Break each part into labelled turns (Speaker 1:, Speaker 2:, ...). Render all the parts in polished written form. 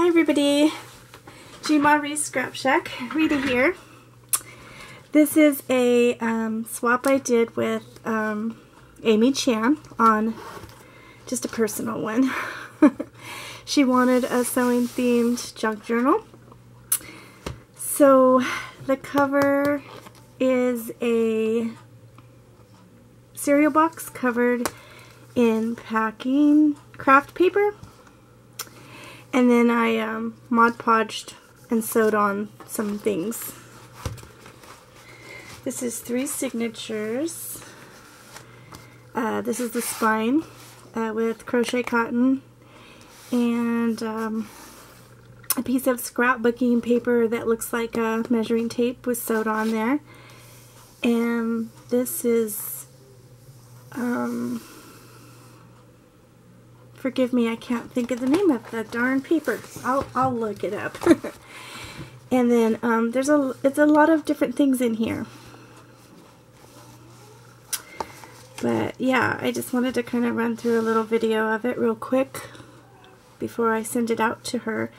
Speaker 1: Hi everybody, GmaReezScrapShack, Rita here. This is a swap I did with Amy Chan on just a personal one. She wanted a sewing themed junk journal. So the cover is a cereal box covered in packing craft paper. And then I Mod Podged and sewed on some things. This is 3 signatures. This is the spine with crochet cotton and a piece of scrapbooking paper that looks like measuring tape was sewed on there. And this is, forgive me, I can't think of the name of that darn paper. I'll look it up. And then it's a lot of different things in here. But yeah, I just wanted to kind of run through a little video of it real quick before I send it out to her.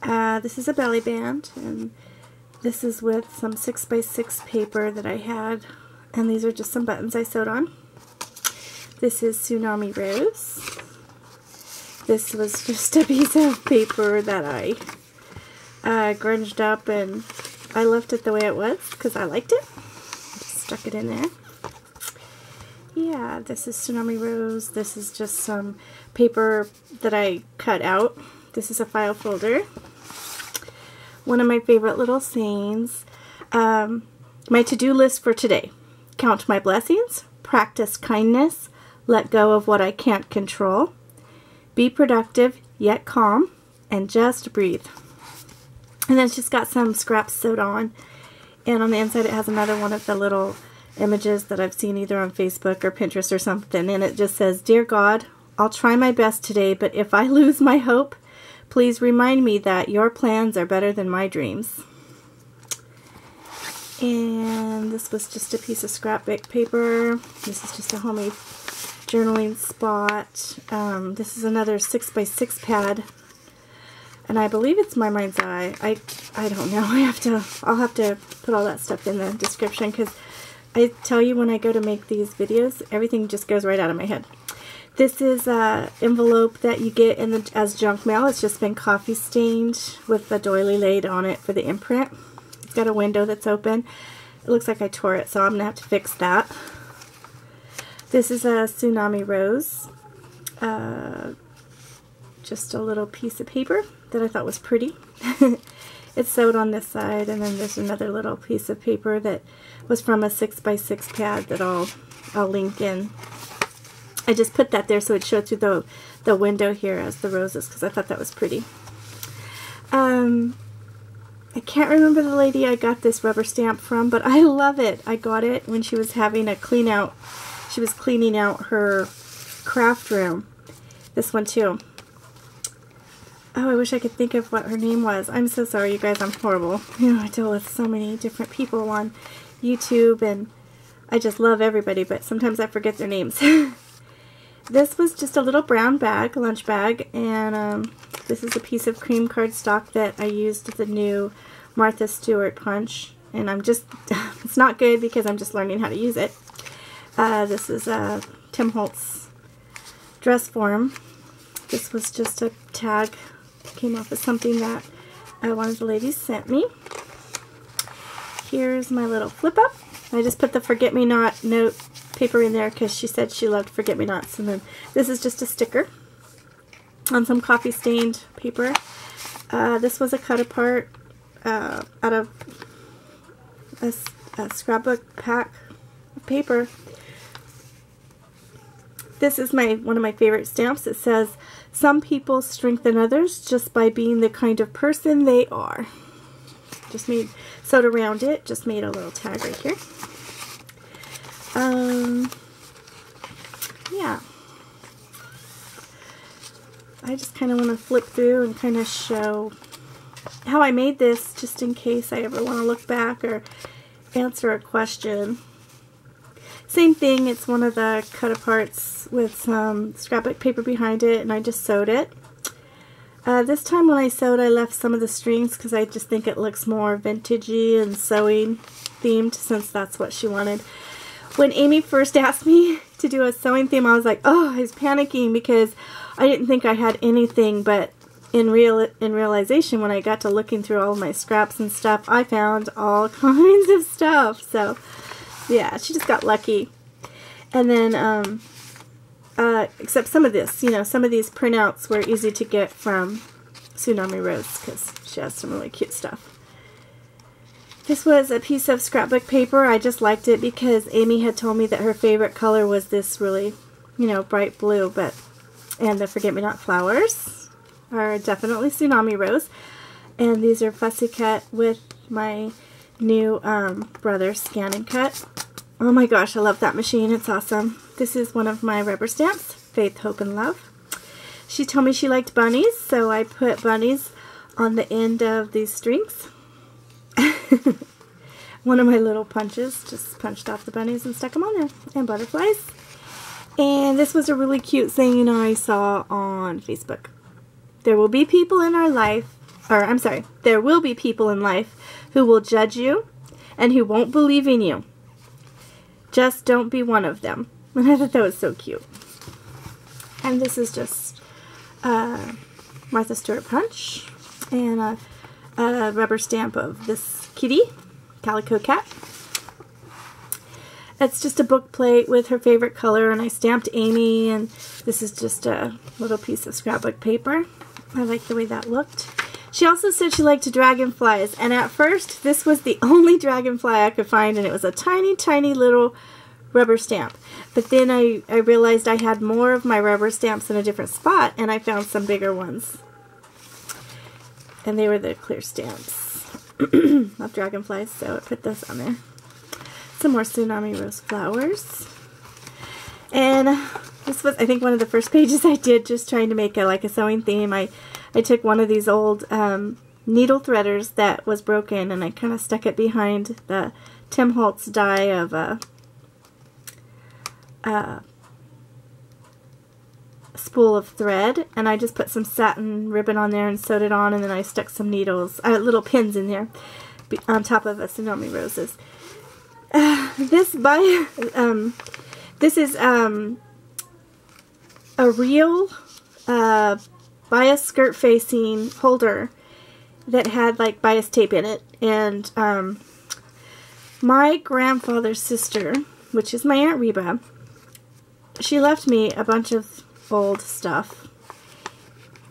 Speaker 1: This is a belly band, and this is with some 6x6 paper that I had, and these are just some buttons I sewed on. This is Tsunami Rose. This was just a piece of paper that I grunged up, and I left it the way it was because I liked it. Just stuck it in there. Yeah, this is Tsunami Rose. This is just some paper that I cut out. This is a file folder. One of my favorite little sayings. My to-do list for today. Count my blessings. Practice kindness. Let go of what I can't control. Be productive, yet calm, and just breathe. And then it's just got some scraps sewed on. And on the inside it has another one of the little images that I've seen either on Facebook or Pinterest or something. And it just says, Dear God, I'll try my best today, but if I lose my hope, please remind me that your plans are better than my dreams. And this was just a piece of scrapbook paper. This is just a homemade journaling spot. This is another 6x6 pad, and I believe it's My Mind's Eye. I don't know. I'll have to put all that stuff in the description, because I tell you, when I go to make these videos, everything just goes right out of my head. This is an envelope that you get as junk mail. It's just been coffee stained with the doily laid on it for the imprint. It's got a window that's open. It looks like I tore it, so I'm gonna have to fix that. This is a Tsunami Rose, just a little piece of paper that I thought was pretty. It's sewed on this side, and then there's another little piece of paper that was from a 6x6 pad that I'll link in. I just put that there so it showed through the window here as the roses, because I thought that was pretty. I can't remember the lady I got this rubber stamp from, but I love it. I got it when she was having a clean out. She was cleaning out her craft room. This one too. Oh, I wish I could think of what her name was. I'm so sorry, you guys. I'm horrible. You know, I deal with so many different people on YouTube, and I just love everybody, but sometimes I forget their names. This was just a little brown bag, lunch bag, and this is a piece of cream cardstock that I used the new Martha Stewart punch, and it's not good because I'm just learning how to use it. This is Tim Holtz dress form. This was just a tag. Came off of something that one of the ladies sent me. Here's my little flip up. I just put the forget-me-not note paper in there because she said she loved forget-me-nots. And then this is just a sticker on some coffee-stained paper. This was a cut-apart out of a scrapbook pack of paper. This is one of my favorite stamps. It says, some people strengthen others just by being the kind of person they are. Just sewed around it, just made a little tag right here. Yeah. I just kind of want to flip through and kind of show how I made this, just in case I ever want to look back or answer a question. Same thing, it's one of the cut-aparts with some scrapbook paper behind it, and I just sewed it. This time when I sewed, I left some of the strings because I just think it looks more vintagey and sewing themed, since that's what she wanted. When Amy first asked me to do a sewing theme, I was like, oh, I was panicking because I didn't think I had anything, but in realization, when I got to looking through all of my scraps and stuff, I found all kinds of stuff. So, yeah, she just got lucky. And then, except some of this, some of these printouts were easy to get from Tsunami Rose because she has some really cute stuff. This was a piece of scrapbook paper. I just liked it because Amy had told me that her favorite color was this really, bright blue, and the forget-me-not flowers are definitely Tsunami Rose. And these are fussy cut with my new brother Scan and Cut. Oh my gosh, I love that machine. It's awesome. This is one of my rubber stamps, Faith, Hope, and Love. She told me she liked bunnies, so I put bunnies on the end of these strings. One of my little punches, just punched off the bunnies and stuck them on there, and butterflies. And this was a really cute thing I saw on Facebook. There will be people in our life, there will be people in life who will judge you and who won't believe in you. Just don't be one of them. And I thought that was so cute. And this is just Martha Stewart punch and a rubber stamp of this kitty, Calico Cat. It's just a book plate with her favorite color, and I stamped Amy, and this is just a little piece of scrapbook paper. I like the way that looked. She also said she liked dragonflies, and at first this was the only dragonfly I could find, and it was a tiny, tiny little rubber stamp. But then I realized I had more of my rubber stamps in a different spot, and I found some bigger ones. And they were the clear stamps of dragonflies, so I put those on there. Some more Tsunami Rose flowers. And this was, I think, one of the first pages I did, just trying to make a sewing theme. I took one of these old needle threaders that was broken, and I kind of stuck it behind the Tim Holtz die of a spool of thread, and I just put some satin ribbon on there and sewed it on, and then I stuck some needles, little pins in there on top of a Tsunami Roses. This is a real bias skirt facing holder that had like bias tape in it, and my grandfather's sister, which is my Aunt Reba, she left me a bunch of old stuff,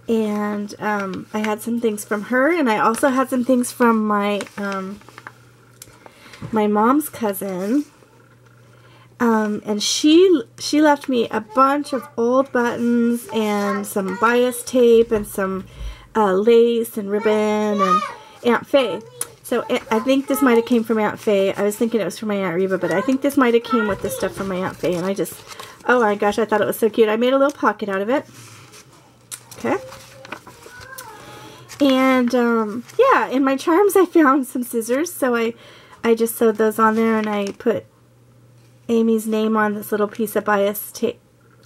Speaker 1: and I had some things from her, and I also had some things from my my mom's cousin, and she left me a bunch of old buttons and some bias tape and some lace and ribbon, and Aunt Faye. So I think this might have came from Aunt Faye. I was thinking it was from my Aunt Reba, but I think this might have came with the stuff from my Aunt Faye, and I just, oh my gosh, I thought it was so cute. I made a little pocket out of it. Okay. And yeah, in my charms I found some scissors, so I just sewed those on there, and I put Amy's name on this little piece of bias tape,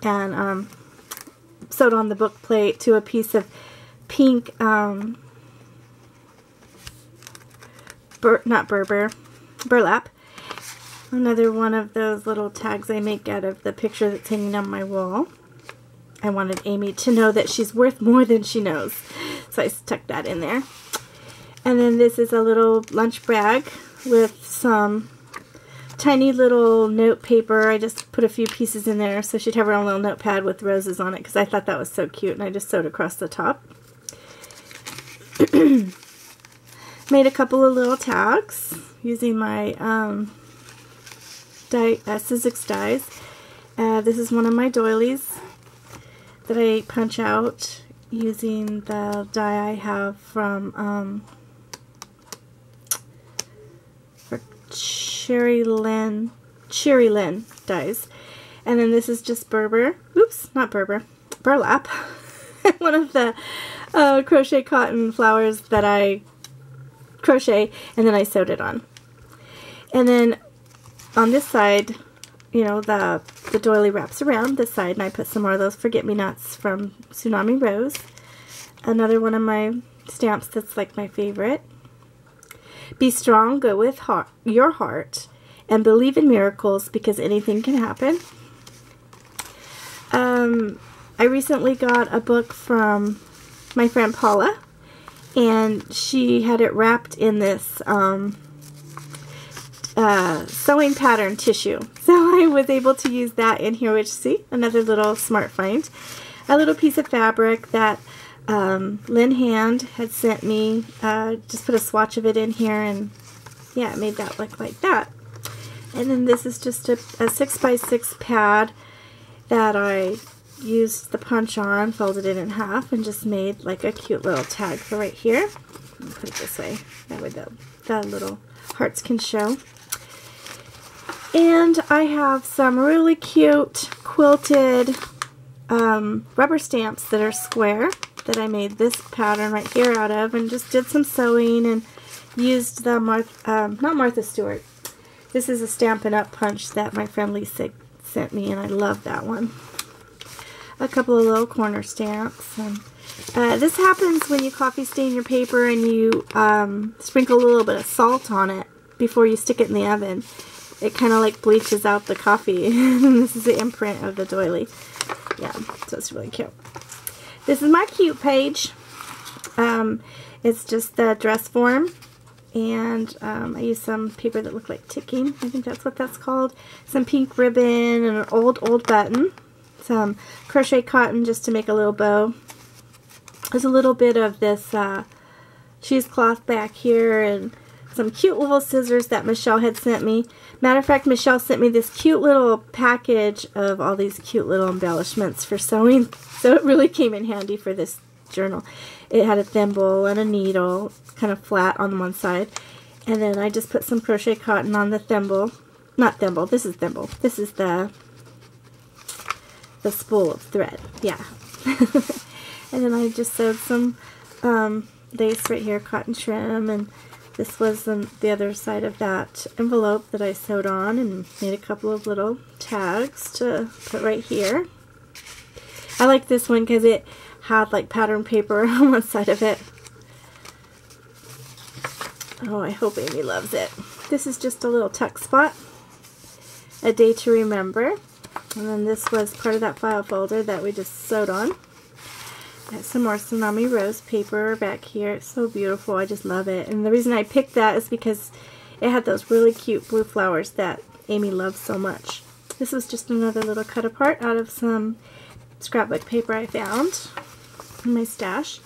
Speaker 1: and sewed on the book plate to a piece of pink, burlap. Another one of those little tags I make out of the picture that's hanging on my wall. I wanted Amy to know that she's worth more than she knows, so I stuck that in there. And then this is a little lunch bag with some tiny little note paper. I just put a few pieces in there so she'd have her own little notepad with roses on it, because I thought that was so cute, and I just sewed across the top. Made a couple of little tags using my Sizzix dies. This is one of my doilies that I punch out using the die I have from for Cherry Lynn dies. And then this is just burlap. One of the crochet cotton flowers that I crochet, and then I sewed it on. And then on this side, you know, the doily wraps around this side, and I put some more of those forget-me-nots from Tsunami Rose. another one of my stamps that's like my favorite. Be strong, go with your heart, and believe in miracles because anything can happen. I recently got a book from my friend Paula, and she had it wrapped in this sewing pattern tissue. So I was able to use that in here, which, see, another little smart find. A little piece of fabric that Lynn Hand had sent me. Just put a swatch of it in here, and yeah, it made that look like that. And then this is just a 6x6 pad that I used the punch on, folded it in half, and just made like a cute little tag for right here. I'll put it this way, that way the little hearts can show. And I have some really cute quilted rubber stamps that are square that I made this pattern right here out of, and just did some sewing and used the not Martha Stewart. This is a Stampin' Up! Punch that my friend Lisa sent me, and I love that one. A couple of little corner stamps. And, this happens when you coffee stain your paper and you sprinkle a little bit of salt on it before you stick it in the oven. It kind of like bleaches out the coffee. This is the imprint of the doily. Yeah, so it's really cute. This is my cute page. It's just the dress form, and I used some paper that looked like ticking. I think that's what that's called. Some pink ribbon and an old button. Some crochet cotton just to make a little bow. There's a little bit of this cheesecloth back here, and some cute little scissors that Michelle had sent me. Matter of fact, Michelle sent me this cute little package of all these cute little embellishments for sewing, so it really came in handy for this journal. It had a thimble and a needle, kind of flat on one side, and then I just put some crochet cotton on the thimble. Not thimble, this is thimble. This is the spool of thread, yeah. And then I just sewed some lace right here, cotton trim, and this was the other side of that envelope that I sewed on, and made a couple of little tags to put right here. I like this one because it had like pattern paper on one side of it. Oh, I hope Amy loves it. This is just a little tuck spot. A day to remember. And then this was part of that file folder that we just sewed on. Some more Tsunami Rose paper back here. It's so beautiful. I just love it. And the reason I picked that is because it had those really cute blue flowers that Amy loves so much. This was just another little cut apart out of some scrapbook paper I found in my stash.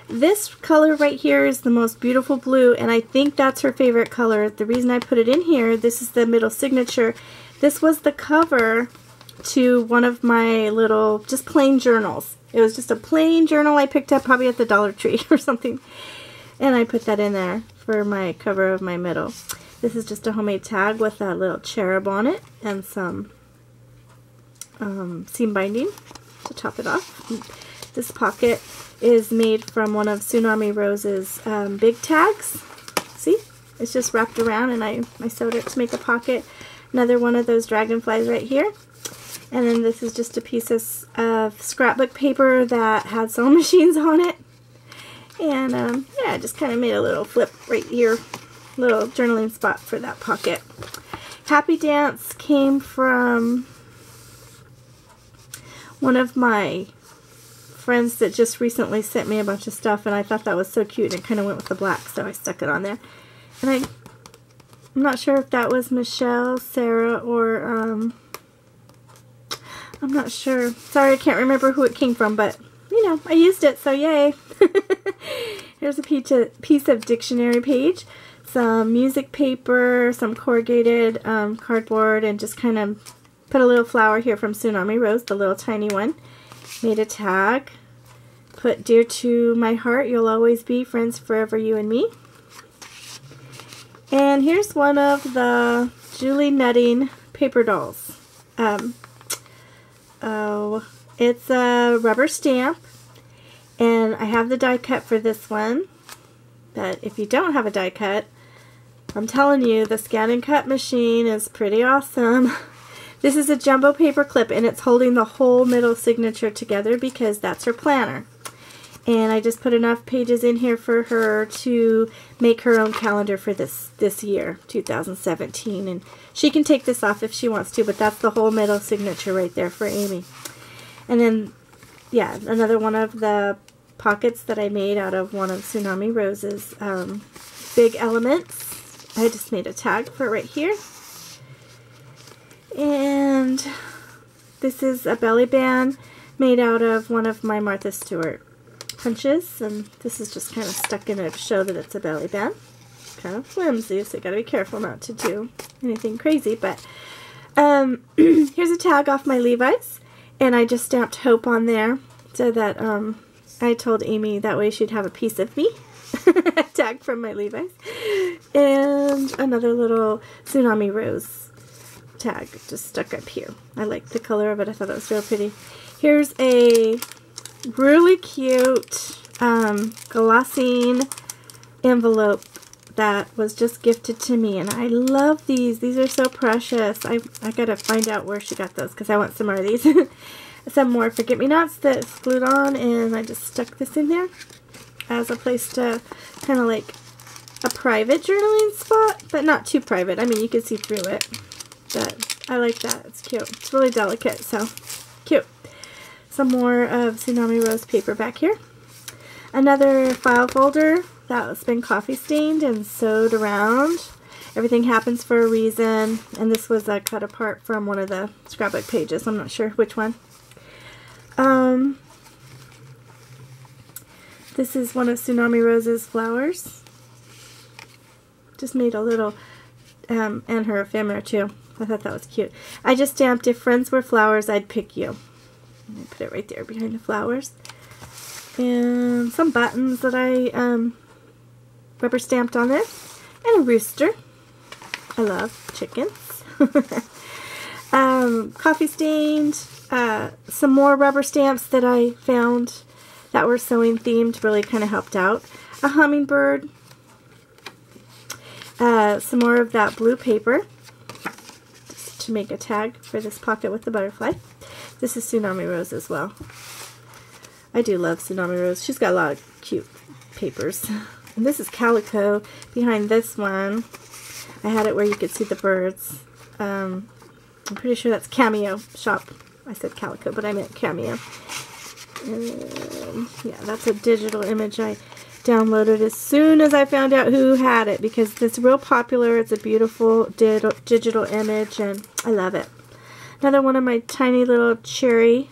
Speaker 1: This color right here is the most beautiful blue, and I think that's her favorite color. The reason I put it in here, this is the middle signature. This was the cover to one of my little just plain journals. It was just a plain journal I picked up probably at the Dollar Tree or something, and I put that in there for my cover of my middle. This is just a homemade tag with a little cherub on it and some seam binding to top it off. This pocket is made from one of Tsunami Rose's big tags. See? It's just wrapped around, and I sewed it to make a pocket. Another one of those dragonflies right here. And then this is just a piece of scrapbook paper that had sewing machines on it. And yeah, I just kind of made a little flip right here. Little journaling spot for that pocket. Happy Dance came from one of my friends that just recently sent me a bunch of stuff, and I thought that was so cute, and it kind of went with the black, so I stuck it on there. And I'm not sure if that was Michelle, Sarah, or I'm not sure. Sorry, I can't remember who it came from, but you know, I used it, so yay. Here's a piece of dictionary page, some music paper, some corrugated cardboard, and just kind of put a little flower here from Tsunami Rose, the little tiny one. Made a tag. Put, dear to my heart, you'll always be, friends forever, you and me. And here's one of the Julie Nutting paper dolls. It's a rubber stamp, and I have the die cut for this one. But if you don't have a die cut, I'm telling you, the scan and cut machine is pretty awesome. This is a jumbo paper clip, and it's holding the whole middle signature together because that's her planner. And I just put enough pages in here for her to make her own calendar for this year, 2017. And she can take this off if she wants to, but that's the whole middle signature right there for Amy. And then, yeah, another one of the pockets that I made out of one of Tsunami Rose's big elements. I just made a tag for it right here. And this is a belly band made out of one of my Martha Stewart punches, and this is just kind of stuck in it to show that it's a belly band. Kind of flimsy, so you gotta be careful not to do anything crazy, but here's a tag off my Levi's, and I just stamped Hope on there so that I told Amy that way she'd have a piece of me. A tag from my Levi's. And another little Tsunami Rose tag just stuck up here. I like the color of it. I thought it was real pretty. Here's a really cute glossine envelope that was just gifted to me, and I love these. These are so precious. I gotta find out where she got those because I want some more of these. Some more forget-me-nots that's glued on, and I just stuck this in there as a place to kind of like a private journaling spot, but not too private. I mean, you can see through it, but I like that. It's cute. It's really delicate, so cute. Some more of Tsunami Rose paper back here. Another file folder that's been coffee stained and sewed around. Everything happens for a reason, and this was cut apart from one of the scrapbook pages. I'm not sure which one. This is one of Tsunami Rose's flowers. Just made a little, and her ephemera too. I thought that was cute. I just stamped, if friends were flowers, I'd pick you. And I put it right there behind the flowers. And some buttons that I rubber stamped on there. And a rooster. I love chickens. Coffee stained. Some more rubber stamps that I found that were sewing themed, really kind of helped out. A hummingbird. Some more of that blue paper just to make a tag for this pocket with the butterfly. This is Tsunami Rose as well. I do love Tsunami Rose. She's got a lot of cute papers. And this is calico behind this one. I had it where you could see the birds. I'm pretty sure that's Cameo Shop. I said calico, but I meant Cameo. Yeah, that's a digital image I downloaded as soon as I found out who had it, because it's real popular. It's a beautiful digital image, and I love it. Another one of my tiny little cherry